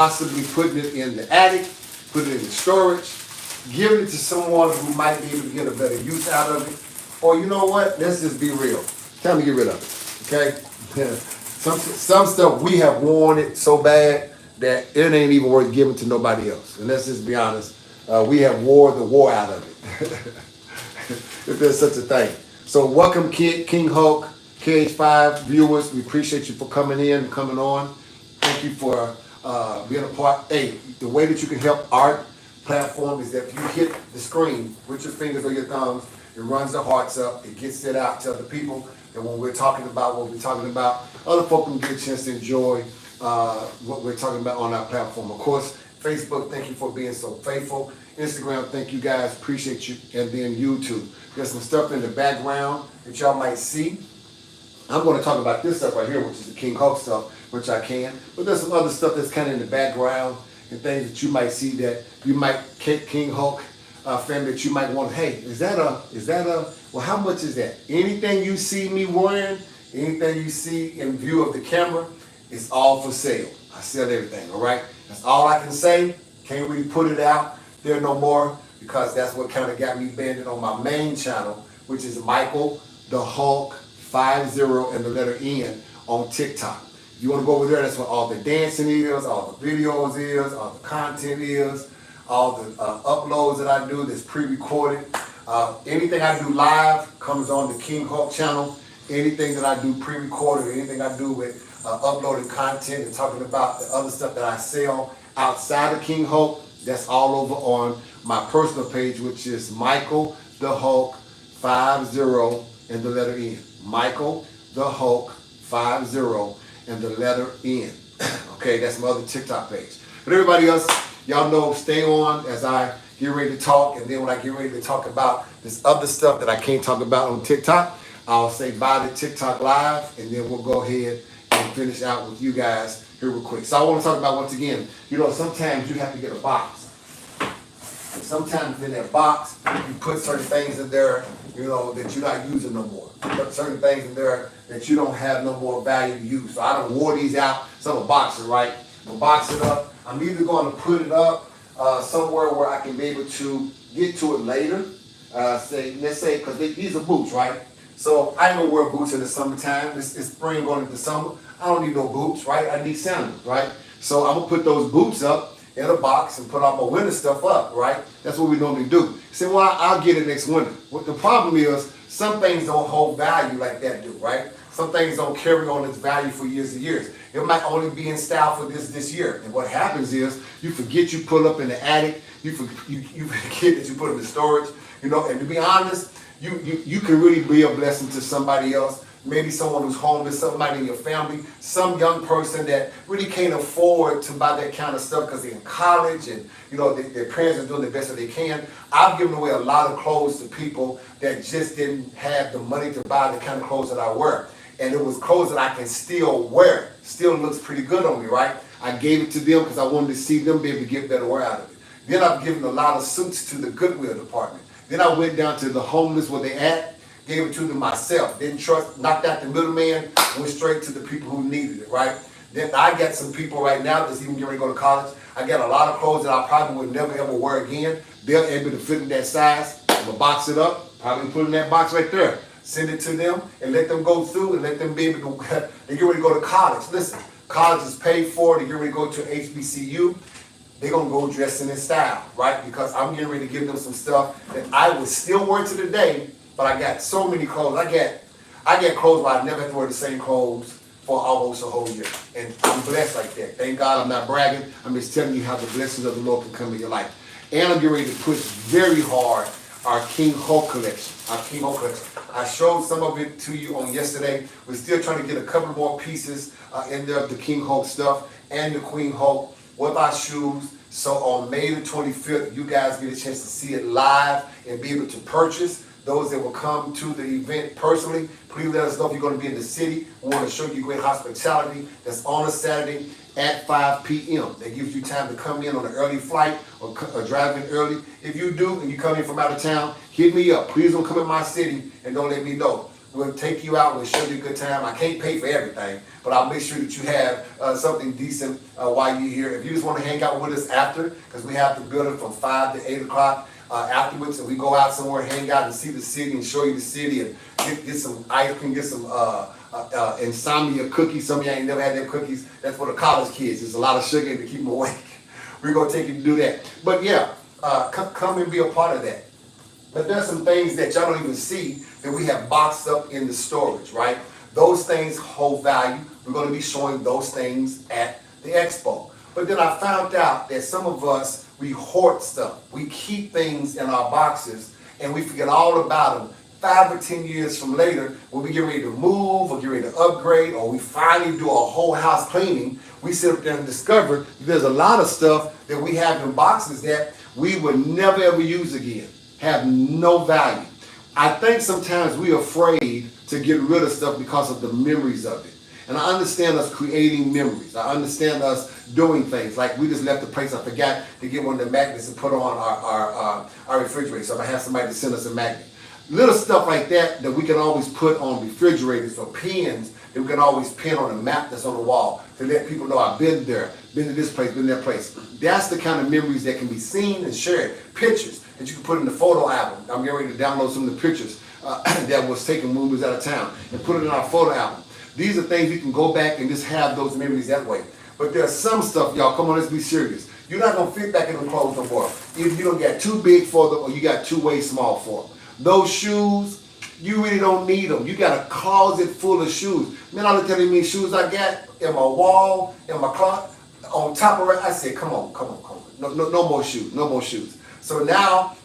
possibly putting it in the attic, putting it in the storage, giving it to someone who might be able to get a better use out of it. Or you know what? Let's just be real. Time to get rid of it. Okay? Some stuff we have worn it so bad that it ain't even worth giving to nobody else. And let's just be honest. We have wore the war out of it. If there's such a thing. So welcome King Hulk, KH5 viewers. We appreciate you for coming in and coming on. Thank you for being a part. Hey, the way that you can help our platform is that if you hit the screen with your fingers or your thumbs, it runs the hearts up, it gets it out to other people, and when we're talking about what we're talking about, other folk can get a chance to enjoy what we're talking about on our platform. Of course, Facebook, thank you for being so faithful. Instagram, thank you guys, appreciate you. And then YouTube. There's some stuff in the background that y'all might see. I'm going to talk about this stuff right here, which is the King Hulk stuff, which I can. But there's some other stuff that's kind of in the background and things that you might see that you might, King Hulk family, that you might want, hey, is that a, well, how much is that? Anything you see me wearing, anything you see in view of the camera, it's all for sale. I sell everything, all right? That's all I can say. Can't really put it out there no more because that's what kind of got me banned on my main channel, which is Michael the Hulk 50 and the letter N on TikTok. If you want to go over there, that's what all the dancing is, all the videos is, all the content is, all the uploads that I do that's pre-recorded. Anything I do live comes on the King Hulk channel. Anything that I do pre-recorded, anything I do with uploading content and talking about the other stuff that I sell outside of King Hulk, that's all over on my personal page, which is Michael the Hulk 50 and the letter N. Michael the Hulk 50 and the letter N. Okay, that's my other TikTok page. But everybody else, y'all know, stay on as I get ready to talk. And then when I get ready to talk about this other stuff that I can't talk about on TikTok, I'll say bye to TikTok Live, and then we'll go ahead and finish out with you guys here real quick. So I want to talk about, once again, you know, sometimes you have to get a box. And sometimes in that box, you put certain things in there, you know, that you're not using no more. You put certain things in there that you don't have no more value to use. So I done wore these out. So I'm going to box it, right? I'm going to box it up. I'm either going to put it up somewhere where I can be able to get to it later. Let's say, because these are boots, right? So I don't wear boots in the summertime. It's spring going into summer. I don't need no boots, right? I need sandals, right? So I'm going to put those boots up in a box and put all my winter stuff up, right? That's what we normally do. Say, well, I'll get it next winter. What the problem is, some things don't hold value like that do, right? Some things don't carry on its value for years and years. It might only be in style for this year. And what happens is, you forget you put up in the attic, you forget that you put it in storage, you know, and to be honest, you can really be a blessing to somebody else. Maybe someone who's homeless, somebody in your family, some young person that really can't afford to buy that kind of stuff because they're in college and, you know, their parents are doing the best that they can. I've given away a lot of clothes to people that just didn't have the money to buy the kind of clothes that I wear. And it was clothes that I can still wear. Still looks pretty good on me, right? I gave it to them because I wanted to see them be able to get better wear out of it. Then I've given a lot of suits to the Goodwill department. Then I went down to the homeless where they at. Gave it to them myself. Didn't trust, knocked out the middleman, went straight to the people who needed it, right? Then I got some people right now that's even getting ready to go to college. I got a lot of clothes that I probably would never ever wear again. They're able to fit in that size. I'm gonna box it up, probably put it in that box right there. Send it to them and let them go through and let them be able to, they get ready to go to college. Listen, college is paid for, they get ready to go to HBCU. They're gonna go dressing in style, right? Because I'm getting ready to give them some stuff that I would still wear to today. But I got so many clothes. I get clothes where I never have to wear the same clothes for almost a whole year. And I'm blessed like that. Thank God, I'm not bragging. I'm just telling you how the blessings of the Lord can come in your life. And I'm getting ready to push very hard our King Hulk collection. Our King Hulk collection. I showed some of it to you on yesterday. We're still trying to get a couple more pieces in there of the King Hulk stuff and the Queen Hulk with our shoes. So on May the 25th, you guys get a chance to see it live and be able to purchase. Those that will come to the event personally, please let us know if you're going to be in the city. We want to show you great hospitality. That's on a Saturday at 5 p.m. That gives you time to come in on an early flight or drive in early. If you do and you come in from out of town, hit me up. Please don't come in my city and don't let me know. We'll take you out. We'll show you a good time. I can't pay for everything, but I'll make sure that you have something decent while you're here. If you just want to hang out with us after, because we have the building from 5 to 8 o'clock afterwards, and we go out somewhere, hang out and see the city and show you the city and get some ice cream, get some insomnia cookies. Some of y'all ain't never had them cookies. That's for the college kids. There's a lot of sugar to keep them awake. We're going to take you to do that. But yeah, come and be a part of that. But there's some things that y'all don't even see that we have boxed up in the storage, right? Those things hold value. We're going to be showing those things at the expo. But then I found out that some of us, we hoard stuff. We keep things in our boxes and we forget all about them. 5 or 10 years from later, when we get ready to move or get ready to upgrade, or we finally do a whole house cleaning, we sit up there and discover there's a lot of stuff that we have in boxes that we would never ever use again, have no value. I think sometimes we're afraid to get rid of stuff because of the memories of it. And I understand us creating memories. I understand us doing things. Like we just left the place, I forgot to get one of the magnets and put on our refrigerator. So I'm gonna have somebody to send us a magnet. Little stuff like that that we can always put on refrigerators or pins that we can always pin on a map that's on the wall to let people know I've been there, been to this place, been to that place. That's the kind of memories that can be seen and shared. Pictures that you can put in the photo album. I'm getting ready to download some of the pictures that was taken when we was out of town and put it in our photo album. These are things you can go back and just have those memories that way. But there's some stuff, y'all, come on, let's be serious. You're not gonna fit back in the clothes no more. If you don't get too big for them or you got too way small for them. Those shoes, you really don't need them. You got a closet full of shoes. Man, I looked at how many shoes I got in my wall, in my closet, on top of it. I said, come on. No more shoes, no more shoes. So now,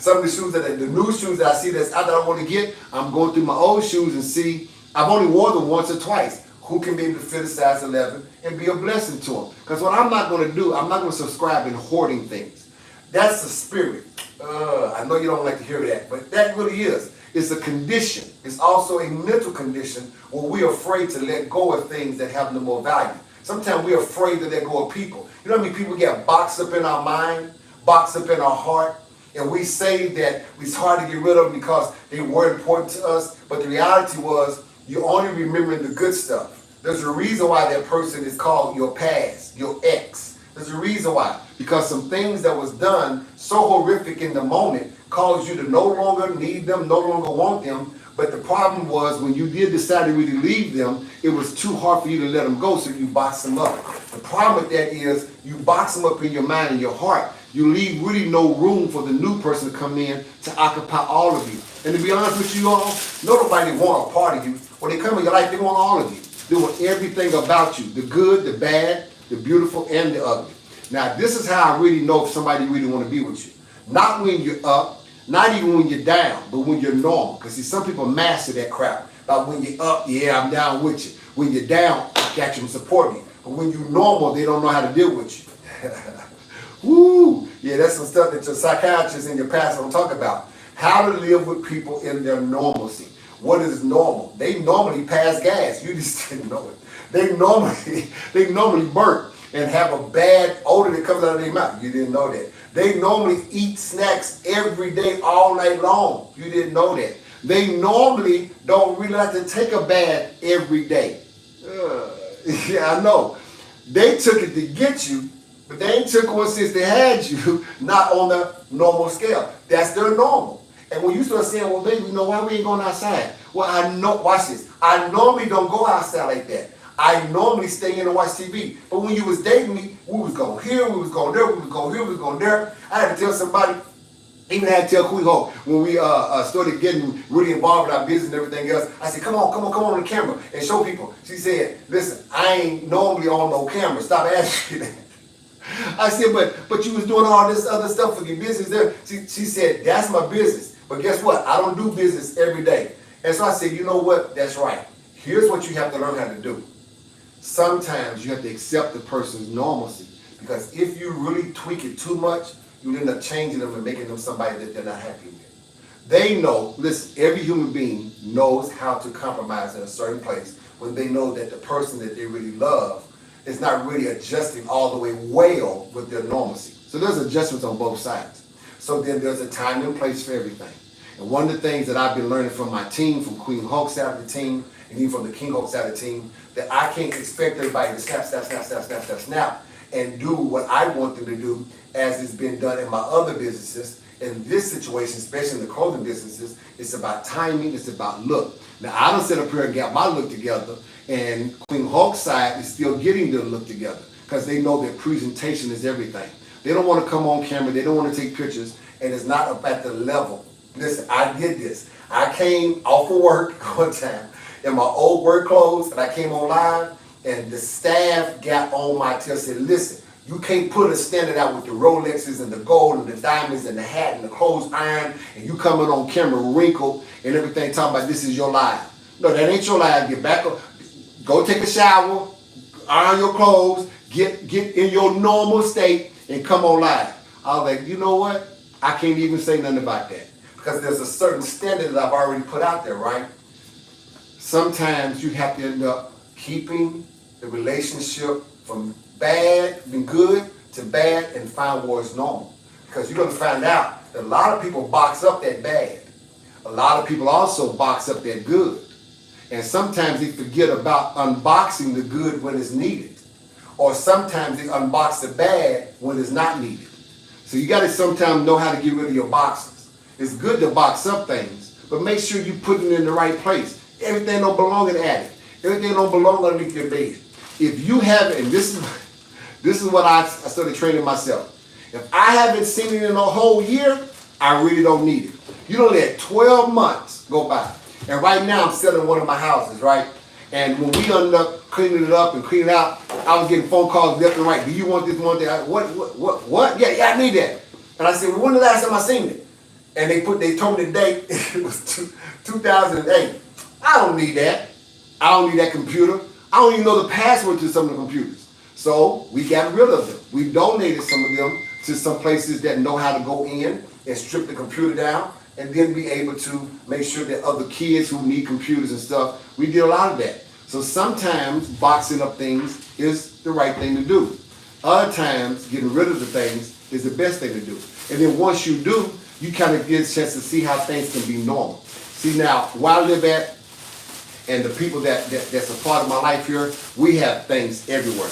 some of the shoes, the new shoes that I see that's out that I want to get, I'm going through my old shoes and see, I've only worn them once or twice. Who can be able to fit a size 11 and be a blessing to them? Because what I'm not going to do, I'm not going to subscribe in hoarding things. That's the spirit. I know you don't like to hear that, but that really is. It's a condition. It's also a mental condition where we're afraid to let go of things that have no more value. Sometimes we're afraid to let go of people. You know how many people get boxed up in our mind, boxed up in our heart, and we say that it's hard to get rid of them because they were important to us, but the reality was you're only remembering the good stuff. There's a reason why that person is called your past, your ex. There's a reason why. Because some things that was done so horrific in the moment caused you to no longer need them, no longer want them. But the problem was when you did decide to really leave them, it was too hard for you to let them go, so you box them up. The problem with that is you box them up in your mind and your heart. You leave really no room for the new person to come in to occupy all of you. And to be honest with you all, nobody want a part of you. When they come in your life, they want all of you. They want everything about you, the good, the bad, the beautiful, and the ugly. Now, this is how I really know if somebody really want to be with you. Not when you're up, not even when you're down, but when you're normal. Because see, some people master that crap. Like when you're up, yeah, I'm down with you. When you're down, I got you and support me. But when you're normal, they don't know how to deal with you. Woo! Yeah, that's some stuff that your psychiatrists and your pastor don't talk about. How to live with people in their normalcy. What is normal? They normally pass gas. You just didn't know it. They normally burp and have a bad odor that comes out of their mouth. You didn't know that. They normally eat snacks every day, all night long. You didn't know that. They normally don't really like to take a bath every day. Yeah, I know. They took it to get you, but they ain't took one since they had you, not on the normal scale. That's their normal. And when you start saying, well, baby, you know why we ain't going outside? Well, I know, watch this. I normally don't go outside like that. I normally stay in and watch TV. But when you was dating me, we was going here, we was going there, we was going here, we was going there. I had to tell somebody, even had to tell KingHulk when we started getting really involved in our business and everything else. I said, come on the camera and show people. She said, listen, I ain't normally on no camera. Stop asking that. I said, but you was doing all this other stuff for your business there. She said, that's my business. But guess what? I don't do business every day. And so I said, you know what? That's right. Here's what you have to learn how to do. Sometimes you have to accept the person's normalcy. Because if you really tweak it too much, you end up changing them and making them somebody that they're not happy with. They know, listen, every human being knows how to compromise in a certain place when they know that the person that they really love is not really adjusting all the way well with their normalcy. So there's adjustments on both sides. So then there's a time and place for everything. And one of the things that I've been learning from my team, from Queen Hulk side of the team, and even from the King Hulk side of the team, that I can't expect everybody to snap, and do what I want them to do as it's been done in my other businesses. In this situation, especially in the clothing businesses, it's about timing, it's about look. Now, I don't sit up here and get my look together, and Queen Hulk side is still getting their look together because they know that presentation is everything. They don't want to come on camera, they don't want to take pictures, and it's not up at the level. Listen, I did this. I came off of work one time in my old work clothes, and I came on live, and the staff got on my tail and said, listen, you can't put us standing out with the Rolexes and the gold and the diamonds and the hat and the clothes iron, and you coming on camera wrinkled and everything talking about this is your life. No, that ain't your life. Get back up, go take a shower, iron your clothes, get in your normal state and come on live. I was like, you know what? I can't even say nothing about that because there's a certain standard that I've already put out there, right? Sometimes you have to end up keeping the relationship from bad, being good, to bad, and find where it's normal. Because you're going to find out that a lot of people box up that bad. A lot of people also box up that good. And sometimes they forget about unboxing the good when it's needed. Or sometimes they unbox the bad when it's not needed. So you got to sometimes know how to get rid of your boxes. It's good to box up things, but make sure you put it in the right place. Everything don't belong in the attic. Everything don't belong underneath your bed. If you haven't, and this is what I started training myself. If I haven't seen it in a whole year, I really don't need it. You don't let 12 months go by. And right now I'm selling one of my houses, right? And when we ended up cleaning it up and cleaning it out, I was getting phone calls left and right. Do you want this, want that? What? Yeah, I need that. And I said, well, when the last time I seen it? And they told me the date, it was 2008. I don't need that. I don't need that computer. I don't even know the password to some of the computers. So we got rid of them. We donated some of them to some places that know how to go in and strip the computer down and then be able to make sure that other kids who need computers and stuff, we did a lot of that. So sometimes boxing up things is the right thing to do. Other times getting rid of the things is the best thing to do. And then once you do, you kind of get a chance to see how things can be normal. See now, where I live at, and the people that's a part of my life here, we have things everywhere.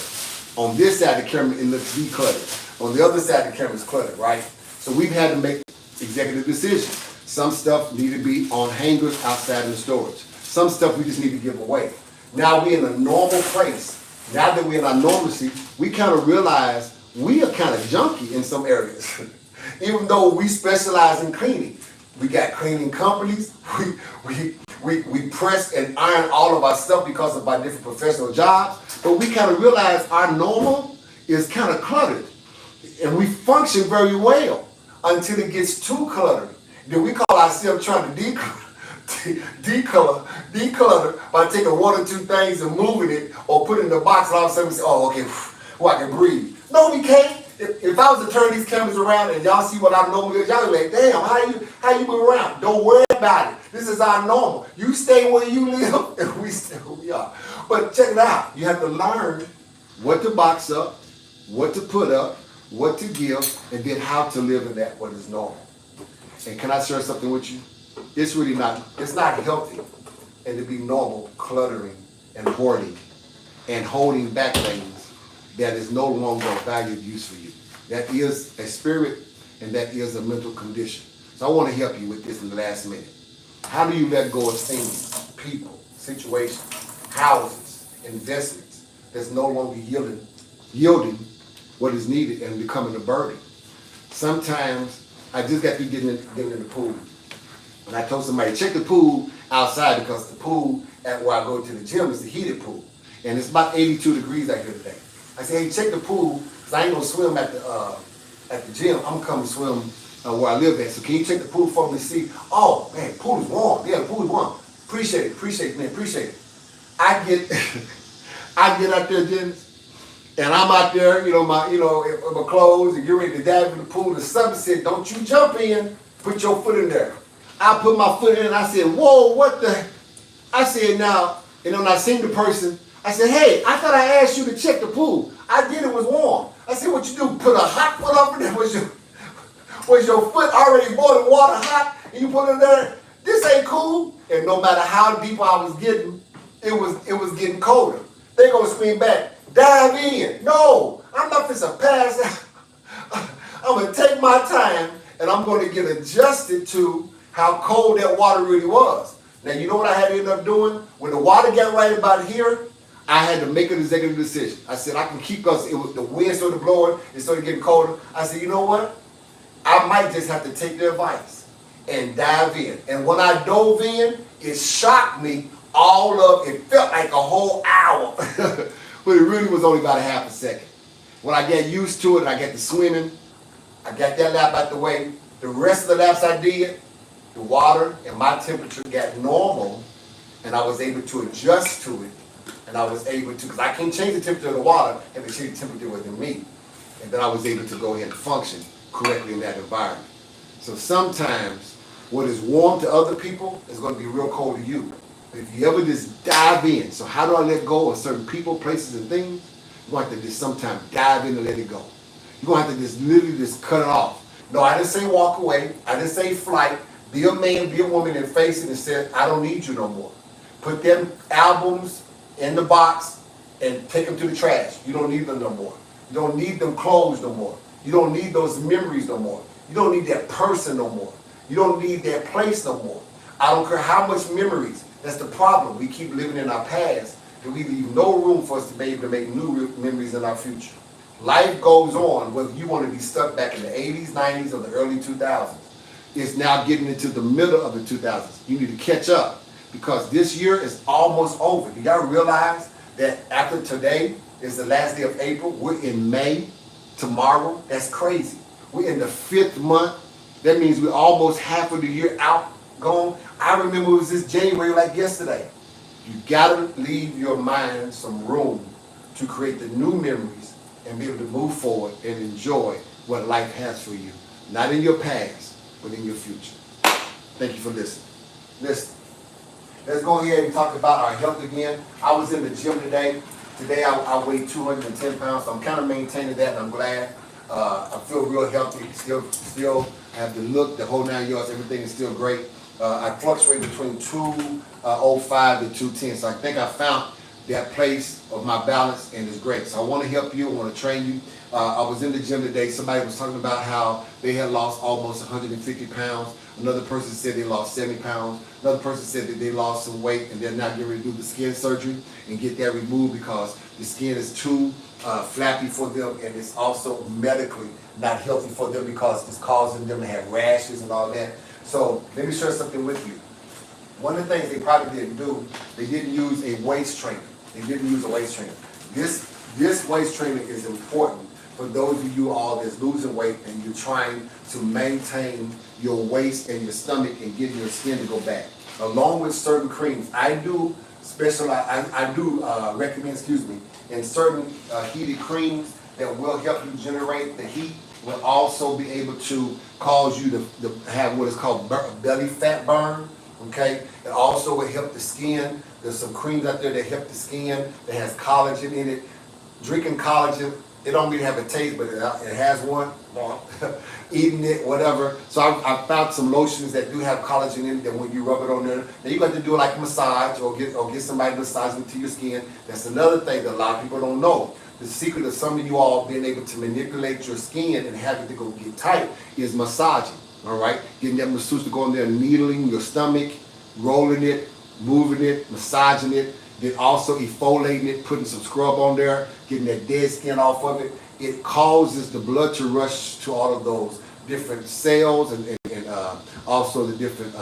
On this side of the camera, it looks decluttered. On the other side of the camera, it's cluttered, right? So we've had to make executive decisions. Some stuff need to be on hangers outside in the storage. Some stuff we just need to give away. Now we're in a normal place. Now that we're in our normalcy, we kind of realize we are kind of junky in some areas. Even though we specialize in cleaning. We got cleaning companies. We press and iron all of our stuff because of our different professional jobs. But we kind of realize our normal is kind of cluttered. And we function very well until it gets too cluttered. Then we call ourselves trying to declutter by taking one or two things and moving it or putting it in the box, and all of a sudden we say, oh, okay, well, I can breathe. No, we can't. If I was to turn these cameras around and y'all see what I normally do, y'all be like, damn, how you move around? Don't worry about it. This is our normal. You stay where you live and we stay where we are. But check it out. You have to learn what to box up, what to put up, what to give, and then how to live in that what is normal. And can I share something with you? It's not healthy and to be normal, cluttering and hoarding and holding back things that is no longer of valued use for you. That is a spirit and that is a mental condition. So I want to help you with this in the last minute. How do you let go of things, people, situations, houses, investments that's no longer yielding what is needed and becoming a burden? Sometimes I just got to getting in the pool. And I told somebody, check the pool outside because the pool at where I go to the gym is the heated pool. And it's about 82 degrees out here today. I said, hey, check the pool because I ain't going to swim at the gym. I'm going to come swim where I live at. So can you check the pool for me to see? Oh, man, pool is warm. Yeah, the pool is warm. Appreciate it, man, appreciate it. I get out there, Dennis, and I'm out there, in my clothes and get ready to dive in the pool. And somebody said, don't you jump in, put your foot in there. I put my foot in and I said, whoa, what the? I said, now, and when I seen the person, I said, hey, I thought I asked you to check the pool. I did, it was warm. I said, what you do, put a hot foot up in there? Was your foot already boiling water hot? and you put it there, this ain't cool. And no matter how deep I was getting, it was getting colder. They gonna scream back, dive in. No, I'm not just a pass out. I'm gonna take my time and I'm gonna get adjusted to how cold that water really was. Now you know what I had to end up doing? When the water got right about here, I had to make an executive decision. I said I can keep us, it was the wind started blowing, it started getting colder. I said, you know what? I might just have to take the advice and dive in. And when I dove in, it shocked me it felt like a whole hour. But it really was only about a half a second. When I got used to it, I got to swimming, I got that lap out the way. The rest of the laps I did, the water and my temperature got normal, and I was able to adjust to it. And I was able to, because I can't change the temperature of the water, and the temperature within me. And then I was able to go ahead and function correctly in that environment. So sometimes what is warm to other people is going to be real cold to you. But if you ever just dive in, so how do I let go of certain people, places, and things? You're going to have to just sometimes dive in and let it go. You're going to have to just literally just cut it off. No, I didn't say walk away. I didn't say flight. Be a man, be a woman, and face it and say, I don't need you no more. Put them albums in the box and take them to the trash. You don't need them no more. You don't need them clothes no more. You don't need those memories no more. You don't need that person no more. You don't need that place no more. I don't care how much memories. That's the problem. We keep living in our past, and we leave no room for us to be able to make new memories in our future. Life goes on, whether you want to be stuck back in the 80s, 90s, or the early 2000s. It's now getting into the middle of the 2000s. You need to catch up, because this year is almost over. Do y'all realize that after today is the last day of April? We're in May tomorrow. That's crazy. We're in the 5th month. That means we're almost half of the year out, gone. I remember it was this January like yesterday. You gotta leave your mind some room to create the new memories and be able to move forward and enjoy what life has for you. Not in your past, but in your future. Thank you for listening. Listen, let's go ahead and talk about our health again. I was in the gym today. Today I weighed 210 pounds, so I'm kind of maintaining that, and I'm glad. I feel real healthy. Still have the look, the whole 9 yards, everything is still great. I fluctuate between 205 to 210, so I think I found that place of my balance, and it's great. So I want to help you, I want to train you. I was in the gym today, somebody was talking about how they had lost almost 150 pounds. Another person said they lost 70 pounds. Another person said that they lost some weight and they're not getting ready to do the skin surgery and get that removed because the skin is too flappy for them, and it's also medically not healthy for them because it's causing them to have rashes and all that. So let me share something with you. One of the things they probably didn't do, they didn't use a waist trainer. They didn't use a waist trainer. This waist trainer is important for those of you all that's losing weight and you're trying to maintain your waist and your stomach and get your skin to go back. Along with certain creams, I do recommend, in certain heated creams that will help you generate the heat, will also be able to cause you to have what is called belly fat burn. Okay, it also will help the skin. There's some creams out there that help the skin that has collagen in it. Drinking collagen, it don't really have a taste, but it has one. Eating it, whatever. So I found some lotions that do have collagen in it that when you rub it on there, now you got to do like a massage or get somebody to massage into your skin. That's another thing that a lot of people don't know. The secret of some of you all being able to manipulate your skin and have it to go get tight is massaging. All right, getting that masseuse to go in there, needling your stomach, rolling it, moving it, massaging it, then also exfoliating it, putting some scrub on there, getting that dead skin off of it. It causes the blood to rush to all of those different cells and also the different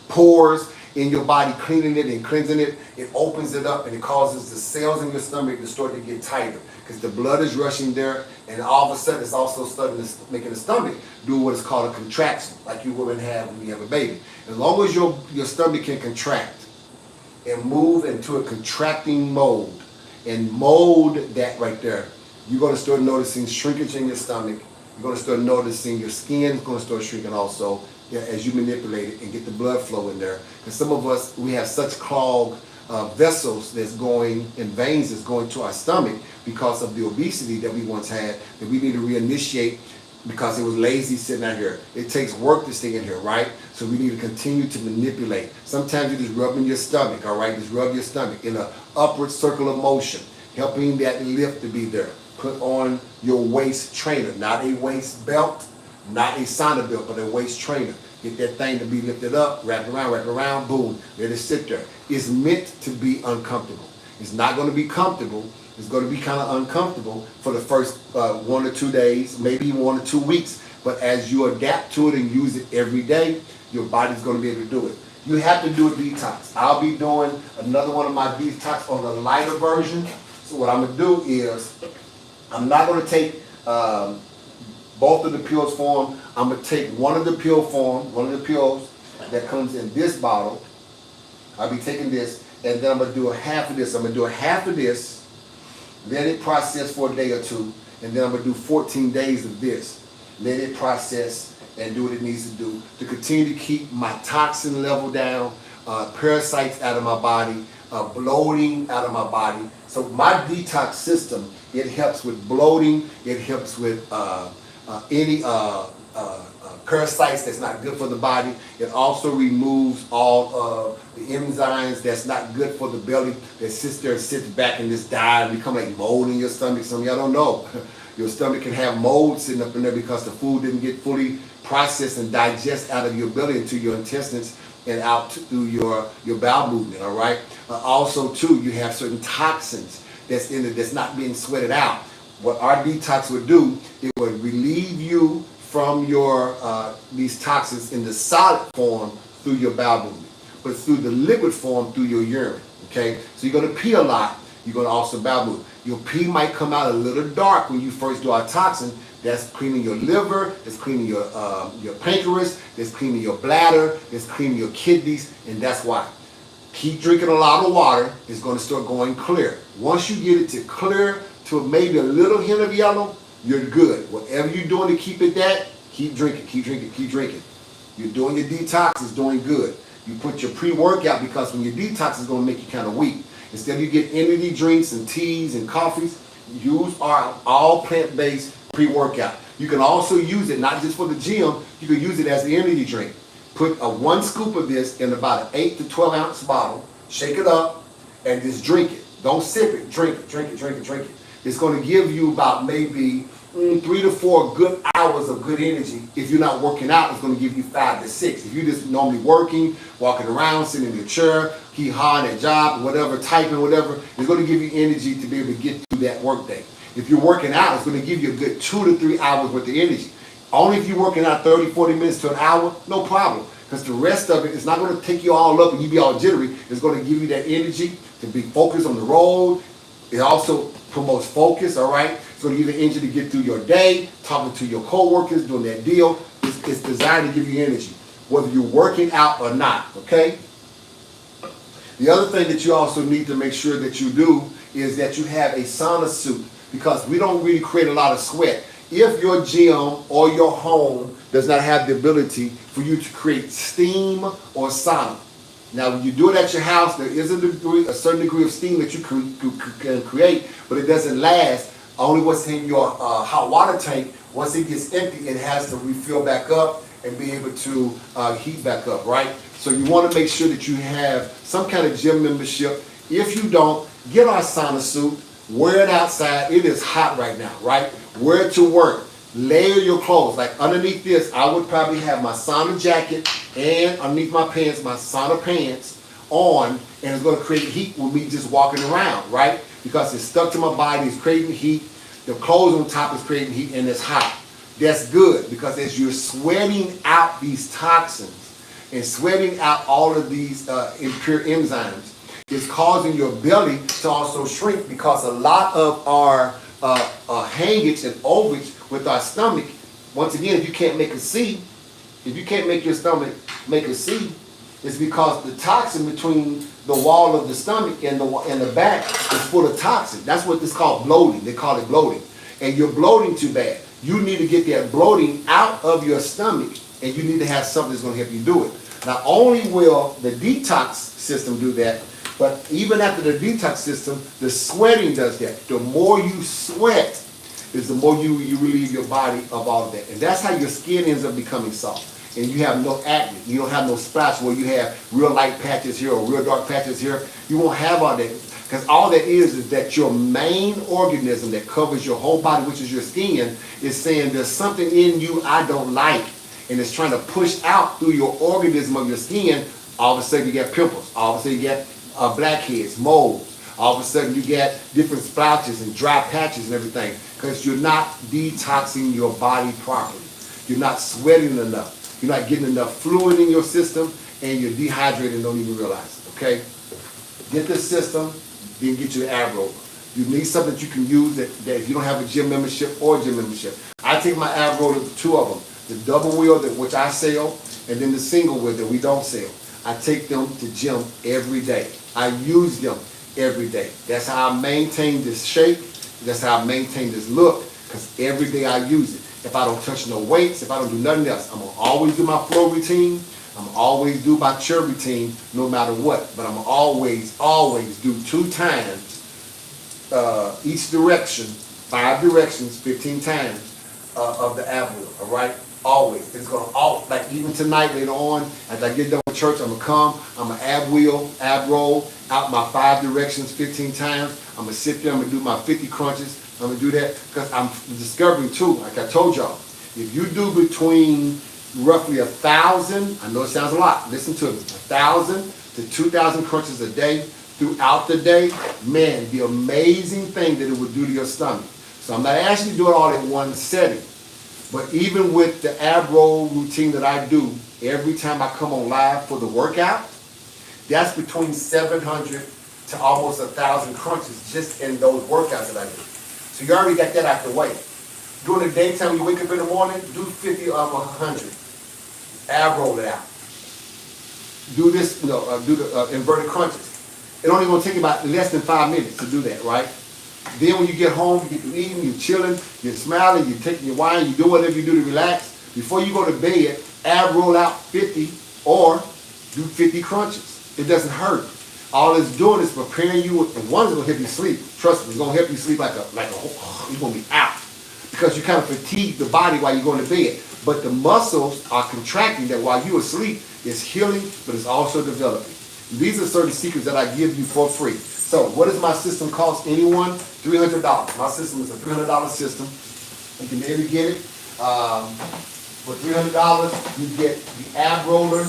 pores in your body, cleaning it and cleansing it. It opens it up and it causes the cells in your stomach to start to get tighter because the blood is rushing there, and all of a sudden it's also starting to making the stomach do what is called a contraction, like you women have when you have a baby. As long as your stomach can contract and move into a contracting mode and mold that right there, you're going to start noticing shrinkage in your stomach. You're going to start noticing your skin is going to start shrinking also, as you manipulate it and get the blood flow in there. Because some of us, we have such clogged vessels that's going, and veins that's going to our stomach because of the obesity that we once had, that we need to reinitiate because it was lazy sitting out here. It takes work to stay in here, right? So we need to continue to manipulate. Sometimes you just rubbing your stomach, all right? Just rub your stomach in an upward circle of motion, helping that lift to be there. Put on your waist trainer, not a waist belt, not a sauna belt, but a waist trainer. Get that thing to be lifted up, wrap around, boom, let it sit there. It's meant to be uncomfortable. It's not going to be comfortable. It's going to be kind of uncomfortable for the first 1 or 2 days, maybe 1 or 2 weeks. But as you adapt to it and use it every day, your body's going to be able to do it. You have to do a detox. I'll be doing another one of my detox on the lighter version. So what I'm going to do is, I'm not going to take both of the pills form. I'm going to take one of the pills that comes in this bottle. I'll be taking this, and then I'm going to do a half of this. I'm going to do a half of this, let it process for a day or two, and then I'm going to do 14 days of this. Let it process and do what it needs to do to continue to keep my toxin level down, parasites out of my body, bloating out of my body. So my detox system, it helps with bloating, it helps with any parasites that's not good for the body. It also removes all of the enzymes that's not good for the belly, that sits there and sits back and just dies and become like mold in your stomach. Some of y'all don't know. Your stomach can have mold sitting up in there because the food didn't get fully processed and digest out of your belly into your intestines and out through your bowel movement, all right? Also, too, you have certain toxins that's in it that's not being sweated out. What our detox would do, it would relieve you from your these toxins in the solid form through your bowel movement, but through the liquid form through your urine, okay? So you're going to pee a lot, you're going to also bowel move. Your pee might come out a little dark when you first do our toxin. That's cleaning your liver, that's cleaning your pancreas, that's cleaning your bladder, that's cleaning your kidneys, and that's why. Keep drinking a lot of water, it's going to start going clear. Once you get it to clear to maybe a little hint of yellow, you're good. Whatever you're doing to keep it that, keep drinking, keep drinking, keep drinking. You're doing your detox, it's doing good. You put your pre-workout, because when your detox is going to make you kind of weak. Instead of you get energy drinks and teas and coffees, use our all plant-based pre-workout. You can also use it not just for the gym, you can use it as the energy drink. Put a 1 scoop of this in about an 8 to 12 ounce bottle, shake it up, and just drink it. Don't sip it, drink it, drink it, drink it, drink it. It's going to give you about maybe 3 to 4 good hours of good energy. If you're not working out, it's going to give you 5 to 6. If you're just normally working, walking around, sitting in your chair, keep hard at job, whatever, typing, whatever, it's going to give you energy to be able to get through that work day. If you're working out, it's going to give you a good 2 to 3 hours worth of energy. Only if you're working out 30, 40 minutes to an hour, no problem. Because the rest of it is not going to take you all up and you be all jittery. It's going to give you that energy to be focused on the road. It also promotes focus, all right? It's going to give you the energy to get through your day, talking to your coworkers, doing that deal. It's designed to give you energy, whether you're working out or not, okay? The other thing that you also need to make sure that you do is that you have a sauna suit, because we don't really create a lot of sweat. If your gym or your home does not have the ability for you to create steam or sauna. Now, when you do it at your house, there is a certain degree of steam that you can create, but it doesn't last. Only what's in your hot water tank, once it gets empty, it has to refill back up and be able to heat back up, right? So you want to make sure that you have some kind of gym membership. If you don't, get our sauna suit, wear it outside. It is hot right now, right? Wear it to work. Layer your clothes. Like underneath this, I would probably have my sauna jacket, and underneath my pants, my sauna pants on, and it's going to create heat with me just walking around, right? Because it's stuck to my body, it's creating heat. The clothes on top is creating heat, and it's hot. That's good, because as you're sweating out these toxins and sweating out all of these impure enzymes, it's causing your belly to also shrink, because a lot of our hangage and overage with our stomach, once again, if you can't make a C, if you can't make your stomach make a C, it's because the toxin between the wall of the stomach and the back is full of toxin. That's what this called bloating. They call it bloating. And you're bloating too bad. You need to get that bloating out of your stomach, and you need to have something that's going to help you do it. Not only will the detox system do that, but even after the detox system, the sweating does that. The more you sweat, is the more you relieve your body of all of that. And that's how your skin ends up becoming soft. And you have no acne. You don't have no spots where you have real light patches here or real dark patches here. You won't have all that. Because all that is that your main organism that covers your whole body, which is your skin, is saying there's something in you I don't like. And it's trying to push out through your organism of your skin. All of a sudden you get pimples. All of a sudden you get blackheads, moles. All of a sudden you get different splotches and dry patches and everything. Because you're not detoxing your body properly. You're not sweating enough. You're not getting enough fluid in your system, and you're dehydrated and don't even realize it, okay? Get this system, then get your ab roller. You need something that you can use that if you don't have a gym membership or gym membership. I take my ab roller, two of them, the double wheel, which I sell, and then the single wheel that we don't sell. I take them to gym every day. I use them every day. That's how I maintain this shape. That's how I maintain this look, because every day I use it. If I don't touch no weights, if I don't do nothing else, I'm going to always do my flow routine. I'm going to always do my chair routine no matter what. But I'm going to always do 2 times each direction, 5 directions, 15 times of the ab wheel, all right? Always. It's going to, like even tonight later on, as I get done with church, I'm going to come, I'm going to ab roll out my 5 directions 15 times. I'm going to sit there, I'm going to do my 50 crunches. I'm going to do that because I'm discovering too, like I told y'all, if you do between roughly 1,000, I know it sounds a lot, listen to me, 1,000 to 2,000 crunches a day throughout the day, man, the amazing thing that it would do to your stomach. So I'm not asking you to do it all in one setting, but even with the ab roll routine that I do, every time I come on live for the workout, that's between 700 to almost 1,000 crunches just in those workouts that I do. So you already got that out the way. During the daytime, when you wake up in the morning, do 50 of 100. Ab roll it out. Do this, do the inverted crunches. It only going to take you about less than 5 minutes to do that, right? Then when you get home, you get to eating, you're chilling, you're smiling, you're taking your wine, you do whatever you do to relax. Before you go to bed, ab roll out 50 or do 50 crunches. It doesn't hurt. All it's doing is preparing you, and one is going to help you sleep. Trust me, it's going to help you sleep like you're going to be out. Because you kind of fatigue the body while you're going to bed. But the muscles are contracting that while you're asleep, it's healing, but it's also developing. These are certain secrets that I give you for free. So what does my system cost anyone? $300. My system is a $300 system. You can maybe get it. For $300, you get the ab roller,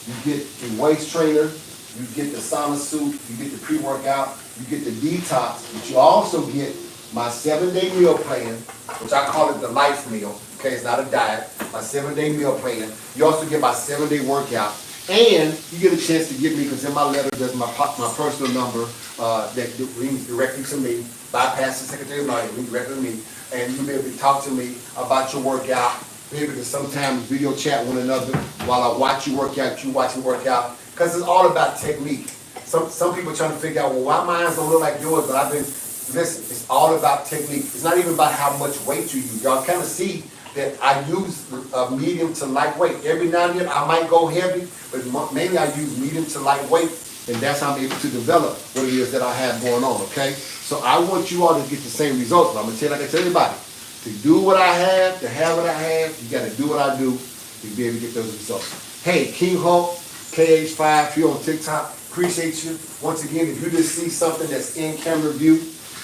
you get the waist trainer, you get the sauna suit, you get the pre-workout, you get the detox, but you also get my 7-day meal plan, which I call it the life meal. Okay, it's not a diet. My 7-day meal plan. You also get my 7-day workout, and you get a chance to get me, because in my letter there's my personal number that rings directly to me. Bypass the Secretary of Life, rings directly to me, and you'll be able to talk to me about your workout. Be able to sometimes video chat one another while I watch you work out, you watch me work out. Because it's all about technique. Some people trying to figure out, well, why mine don't look like yours? But listen, it's all about technique. It's not even about how much weight you use. Y'all kind of see that I use medium to lightweight. Every now and then I might go heavy, but mainly I use medium to lightweight, and that's how I'm able to develop what it is that I have going on, okay? So I want you all to get the same results, but I'm going to tell you, like I tell everybody, to do what I have, to have what I have, you got to do what I do to be able to get those results. Hey, King Hulk, KH5 here on TikTok. Appreciate you. Once again, if you just see something that's in camera view,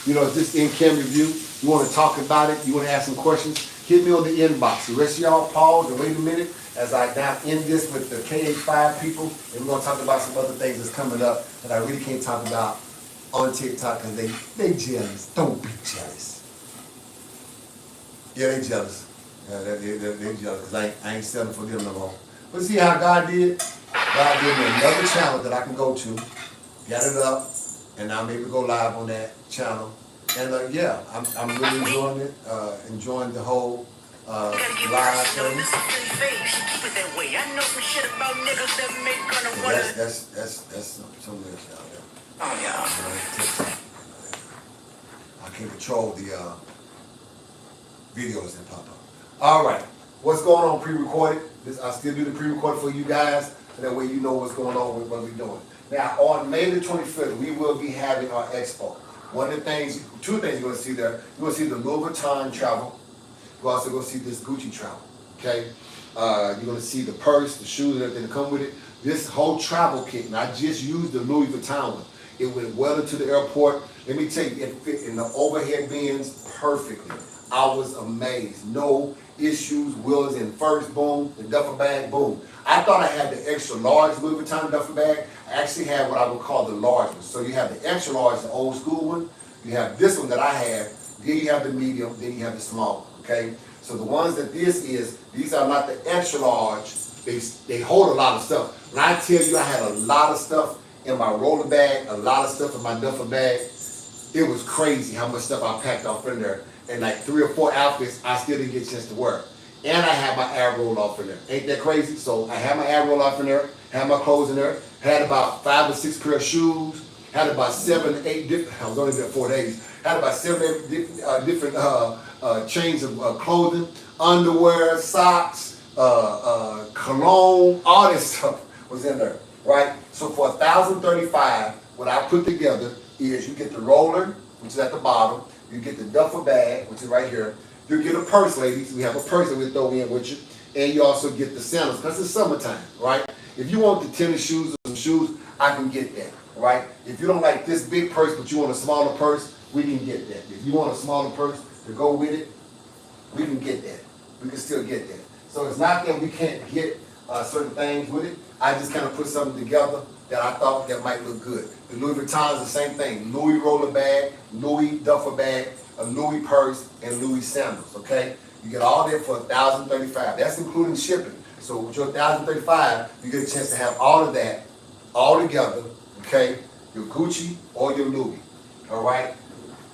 just in camera view, you want to talk about it, you want to ask some questions, hit me on the inbox. The rest of y'all pause and wait a minute as I now end this with the KH5 people, and we're going to talk about some other things that's coming up that I really can't talk about on TikTok because they jealous. Don't be jealous. Yeah, they jealous. Yeah, they jealous because I ain't selling for them no more. But see how God did? God gave me another channel that I can go to, get it up, and I'm able to go live on that channel. And yeah, I'm really enjoying it, enjoying the whole live thing. That's some real shit out there. Oh yeah. I can control the videos that pop up. All right, what's going on pre-recorded? I still do the pre-recorded for you guys, so that way you know what's going on with what we're doing. Now, on May the 25th, we will be having our expo. One of the things, two things you're gonna see there, you're gonna see the Louis Vuitton travel. You're also gonna see this Gucci travel, okay? You're gonna see the purse, the shoes, and everything that come with it. This whole travel kit, and I just used the Louis Vuitton one. It went well into the airport. Let me tell you, it fit in the overhead bins perfectly. I was amazed. No issues, wheels in first, boom, the duffel bag, boom. I thought I had the extra large Louis Vuitton duffel bag. I actually had what I would call the large one. So you have the extra large, the old school one. You have this one that I have. Then you have the medium, then you have the small one, okay? So the ones that this is, these are not the extra large. They hold a lot of stuff. When I tell you I had a lot of stuff in my roller bag, a lot of stuff in my duffel bag, it was crazy how much stuff I packed off in there. And like 3 or 4 outfits, I still didn't get a chance to wear. And I had my air roll off in there. Ain't that crazy? So I had my air roll off in there, had my clothes in there, had about 5 or 6 pair of shoes, had about 7 or 8 different, I was only there 4 days, had about 7 or 8 different chains of clothing, underwear, socks, cologne, all this stuff was in there, right? So for $1,035, what I put together is you get the roller, which is at the bottom, you get the duffel bag, which is right here, you get a purse, ladies, we have a purse that we throw in with you, and you also get the sandals, because it's summertime, right? If you want the tennis shoes or some shoes, I can get that, right? If you don't like this big purse, but you want a smaller purse, we can get that. If you want a smaller purse to go with it, we can get that. We can still get that. So it's not that we can't get certain things with it. I just kind of put something together that I thought that might look good. The Louis Vuitton is the same thing. Louis roller bag, Louis duffel bag, a Louis purse, and Louis sandals, okay? You get all that for $1,035. That's including shipping. So with your $1,035, you get a chance to have all of that all together, okay? Your Gucci or your Louis, all right?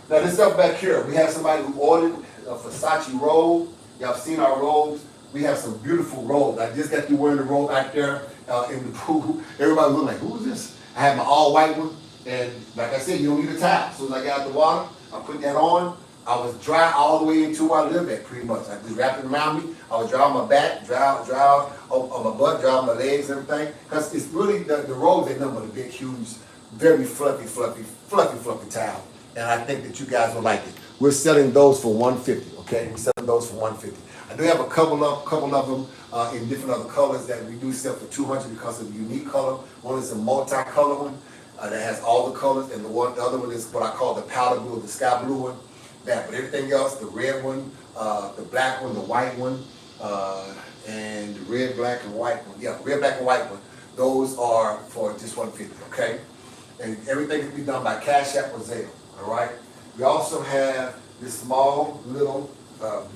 Now this stuff back here, we have somebody who ordered a Versace robe. Y'all seen our robes? We have some beautiful robes. I just got through wearing the robe out there in the pool. Everybody was like, who is this? I had my all white one, and like I said, you don't need a towel. As soon as I got out the water, I put that on. I was dry all the way into where I live at, pretty much. I just wrapped it around me. I was dry on my back, dry on my butt, dry on my legs and everything. Because it's really, the robes ain't nothing but a big, huge, very fluffy towel. And I think that you guys will like it. We're selling those for $150, okay? We're selling those for $150. I do have a couple of them in different other colors that we do sell for $200 because of the unique color. One is a multi-color one that has all the colors, and the other one is what I call the powder blue, the sky blue one. That, but everything else, the red one, the black one, the white one, and the red, black, and white one. Yeah, red, black, and white one. Those are for just $150, okay? And everything can be done by Cash App or Zelle, all right? We also have this small, little,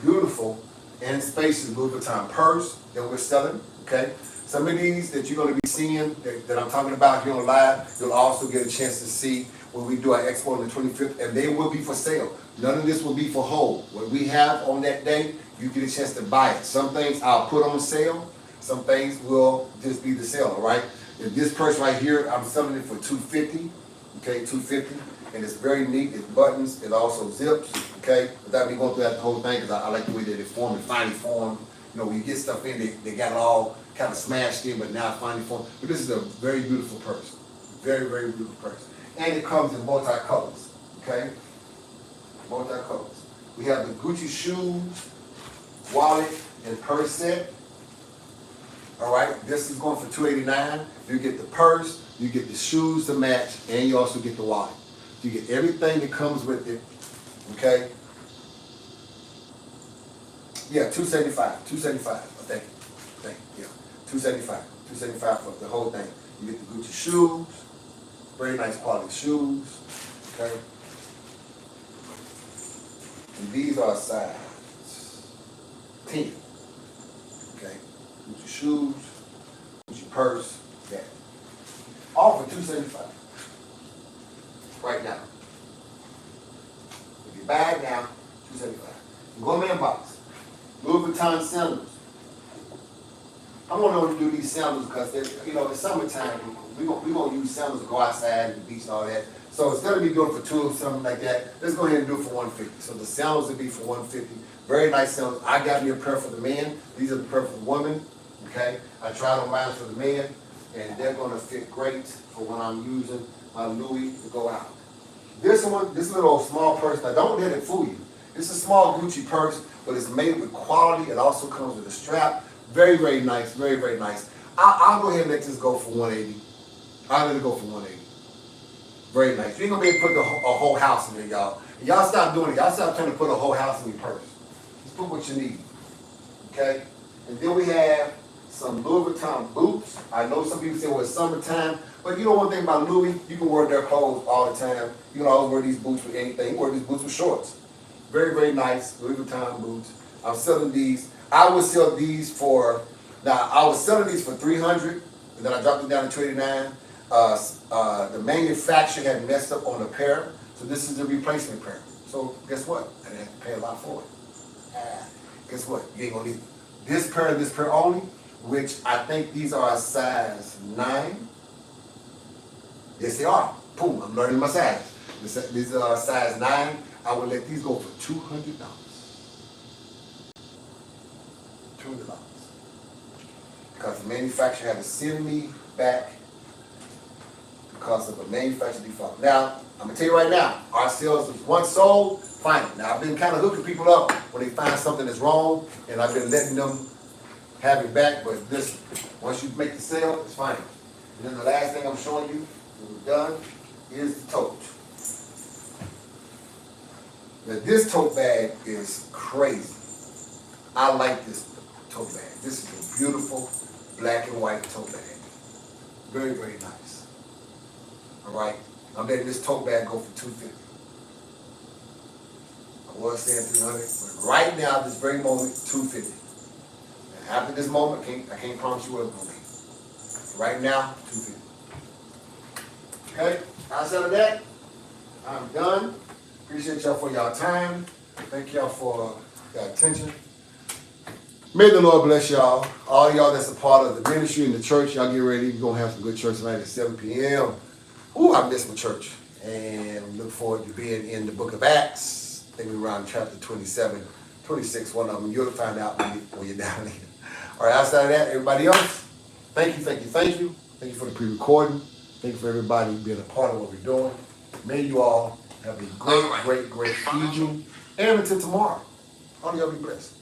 beautiful, and spacious Louis Vuitton purse that we're selling, okay? Some of these that you're going to be seeing that I'm talking about here on live, you'll also get a chance to see when we do our expo on the 25th, and they will be for sale. None of this will be for whole. What we have on that day, you get a chance to buy it. Some things I'll put on sale, some things will just be the sale, all right? If this purse right here, I'm selling it for $250, okay, $250, and it's very neat. It buttons, it also zips, okay? Without me going through that the whole thing, because I like the way that it formed, it finally formed. You know, when you get stuff in, they got it all kind of smashed in, but now it finally formed. But this is a very beautiful purse, very, very beautiful purse. And it comes in multi-colors, okay? Multi-colors. We have the Gucci shoes, wallet, and purse set. All right, this is going for $289. You get the purse, you get the shoes to match, and you also get the wallet. You get everything that comes with it, okay? Yeah, $275, $275, thank you, yeah, $275 for the whole thing. You get the Gucci shoes, very nice quality shoes, okay? And these are size 10, okay? Gucci shoes, Gucci purse, that. All for $275 right now. If you buy it now, $275. Go in my inbox. Louis Vuitton sandals. I'm gonna do these sandals because you know it's summertime. We gonna use sandals to go outside and the beach and all that. So instead of me doing it for $2 or something like that, let's go ahead and do it for $150. So the sandals will be for $150. Very nice sandals. I got me a pair for the man. These are the pair for the woman. Okay. I tried on mine for the man, and they're gonna fit great for when I'm using my Louis to go out. This one, this little small purse, now don't let it fool you. It's a small Gucci purse, but it's made with quality. It also comes with a strap. Very, very nice, very, very nice. I'll go ahead and let this go for 180. I'll let it go for 180. Very nice. You ain't gonna be able to put a whole house in there, y'all. Y'all stop doing it. Y'all stop trying to put a whole house in your purse. Just put what you need. Okay? And then we have some Louis Vuitton boots. I know some people say, well, it's summertime, but you know one thing about Louis, you can wear their clothes all the time. You can always wear these boots with anything. You can wear these boots with shorts. Very, very nice Louis Vuitton boots. I'm selling these. I would sell these for, now I was selling these for $300, and then I dropped it down to $289. The manufacturer had messed up on the pair, so this is the replacement pair. So guess what? I didn't have to pay a lot for it. Guess what? You ain't gonna need this pair only, which I think these are a size 9. Yes, they are. Boom, I'm learning my size. These are a size 9. I would let these go for $200. $200. Because the manufacturer had to send me back because of a manufacturer default. Now, I'm gonna tell you right now, our sales is once sold, fine. Now, I've been kind of hooking people up when they find something that's wrong, and I've been letting them have it back, but listen, once you make the sale, it's fine. And then the last thing I'm showing you, when we're done, is the tote. Now, this tote bag is crazy. I like this tote bag. This is a beautiful black and white tote bag. Very, very nice. All right, I'm letting this tote bag go for $250. I was saying $300, but right now, this very moment, $250. And after this moment, I can't promise you what it's gonna be. Right now, $250. Okay, outside of that, I'm done. Appreciate y'all for y'all time. Thank y'all for your attention. May the Lord bless y'all. All y'all that's a part of the ministry in the church, y'all get ready. We're gonna have some good church tonight at 7 p.m. Ooh, I miss my church. And look forward to being in the book of Acts. I think we're around chapter 27, 26, one of them. You'll find out when you're down there. All right, outside of that, everybody else, thank you, thank you, thank you. Thank you for the pre-recording. Thank you for everybody being a part of what we're doing. May you all have a great, great, great evening. And until tomorrow, all of y'all be blessed.